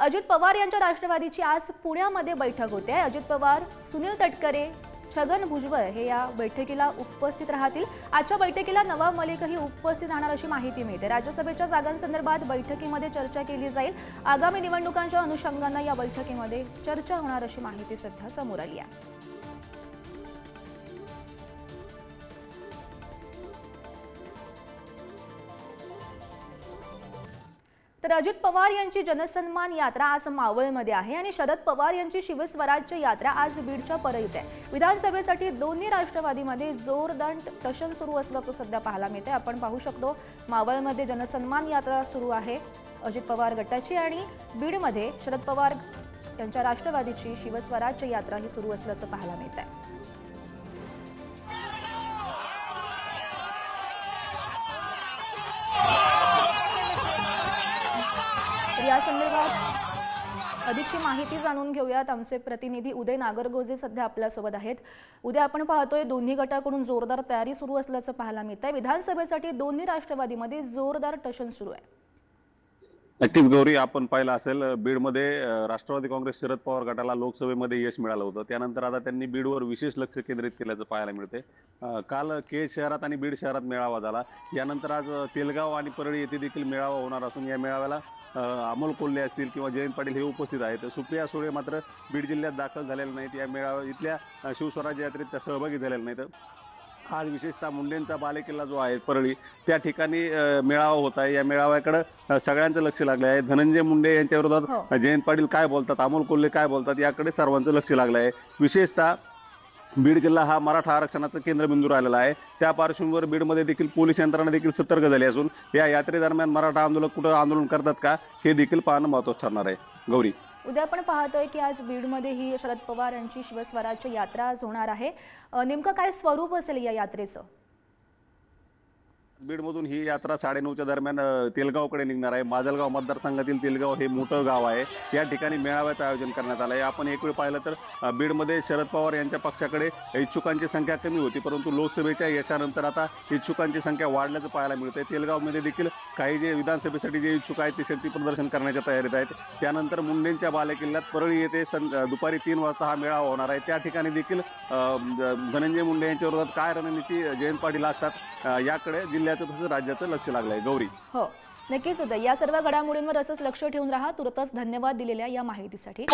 अजित पवार यांच्या राष्ट्रवादीची आज पुण्यामध्ये बैठक होते। अजित पवार, सुनील तटकरे, छगन भुजबळ हे या बैठकीला उपस्थित राहतील। आजच्या बैठकीला नवाब मलिकही उपस्थित राहणार अशी माहिती मिळते। राज्यसभेच्या जागांसंदर्भात बैठकीमध्ये चर्चा केली जाईल। आगामी निवडणुकांच्या अनुषंगाने या बैठकीमध्ये चर्चा होणार अशी माहिती सध्या समोर आली आहे। तर अजित पवार यांची जनसन्मान यात्रा आज मावळमध्ये आहे आणि शरद पवार यांची शिवस्वराज्य यात्रा आज बीडच्या परळीत आहे। विधानसभेसाठी दोन्ही राष्ट्रवादीमध्ये जोरदार टशन सुरू असल्याचं सध्या पाहायला मिळते। आपण पाहू शकतो मावळमध्ये जनसन्मान यात्रा सुरू आहे अजित पवार गटाची आणि बीडमध्ये शरद पवार यांच्या राष्ट्रवादीची शिवस्वराज्य यात्रा ही सुरू असल्याचं पाहायला मिळत आहे। या संदर्भात अधिकची माहिती जाणून घेऊयात। आमचे प्रतिनिधी उदय नागरगोजे सध्या आपल्या सोबत आहेत। उद्या आपण पाहतोय दोन्ही गटाकडून जोरदार तयारी सुरू असल्याचं पाहायला मिळतंय। विधानसभेसाठी दोन्ही राष्ट्रवादीमध्ये जोरदार टशन सुरू आहे। नक्कीच गौरी, आपण पाहिलं असेल बीडमध्ये राष्ट्रवादी काँग्रेस शरद पवार गटाला लोकसभेमध्ये यश मिळालं होतं। त्यानंतर आता त्यांनी बीडवर विशेष लक्ष केंद्रित केल्याचं पाहायला मिळते। काल केज शहरात आणि बीड शहरात मेळावा झाला। यानंतर आज तेलगाव आणि परळी येथे देखील मेळावा होणार असून या मेळाव्याला अमोल कोल्हे असतील किंवा जयंत पाटील हे उपस्थित आहेत। सुप्रिया सुळे मात्र बीड जिल्ह्यात दाखल झालेल्या नाहीत। या मेळाव्या इथल्या शिवस्वराज्य यात्रेत त्या सहभागी झालेल्या नाहीत। आज विशेषतः मुंडेंचा बालेकिल्ला जो आहे परळी त्या ठिकाणी मेळावा होत आहे। या मेळाव्याकडे सगळ्यांचं लक्ष लागलं आहे। धनंजय मुंडे यांच्या विरोधात जयंत पाटील काय बोलतात, अमोल कोल्हे काय बोलतात याकडे सर्वांचं लक्ष लागलं आहे। विशेषतः बीड जिल्हा हा मराठा आरक्षणाचा केंद्रबिंदू राहिलेला आहे। त्या पार्श्वभूमीवर बीडमध्ये देखील पोलीस यंत्रणा देखील सतर्क झाली असून या यात्रेदरम्यान मराठा आंदोलक कुठं आंदोलन करतात का हे देखील पाहणं महत्त्वाचं ठरणार आहे। गौरी, उद्या आपण पाहतोय की आज बीडमध्ये ही शरद पवार यांची शिवस्वराज्य यात्रा आज होणार आहे। नेमकं काय स्वरूप असेल या यात्रेचं? बीडमधून ही यात्रा 9:30च्या दरम्यान तेलगावकडे निघणार आहे। माजलगाव मतदारसंघातील तेलगाव हे मोठं गाव आहे। या ठिकाणी मेळाव्याचं आयोजन करण्यात आलं आहे। आपण एक वेळ पाहिलं तर बीडमध्ये शरद पवार यांच्या पक्षाकडे इच्छुकांची संख्या कमी होती, परंतु लोकसभेच्या यशानंतर आता इच्छुकांची संख्या वाढल्याचं पाहायला मिळतंय। तेलगावमध्ये देखील काही जे विधानसभेसाठी जे इच्छुक आहेत ते शक्ती प्रदर्शन करण्याच्या तयारीत आहेत। त्यानंतर मुंडेंच्या बालेकिल्ल्यात परळी येथे दुपारी 3 वाजता हा मेळावा होणार आहे। त्या ठिकाणी देखील धनंजय मुंडे यांच्या विरोधात काय रणनीती जयंत पाटील असतात याकडे जिल्ह्याचं तसंच राज्याचं लक्ष लागलंय। गौरी, हो नक्कीच होतं। या सर्व घडामोडींवर असंच लक्ष ठेवून राहा। तुरंतच धन्यवाद दिलेल्या या माहितीसाठी।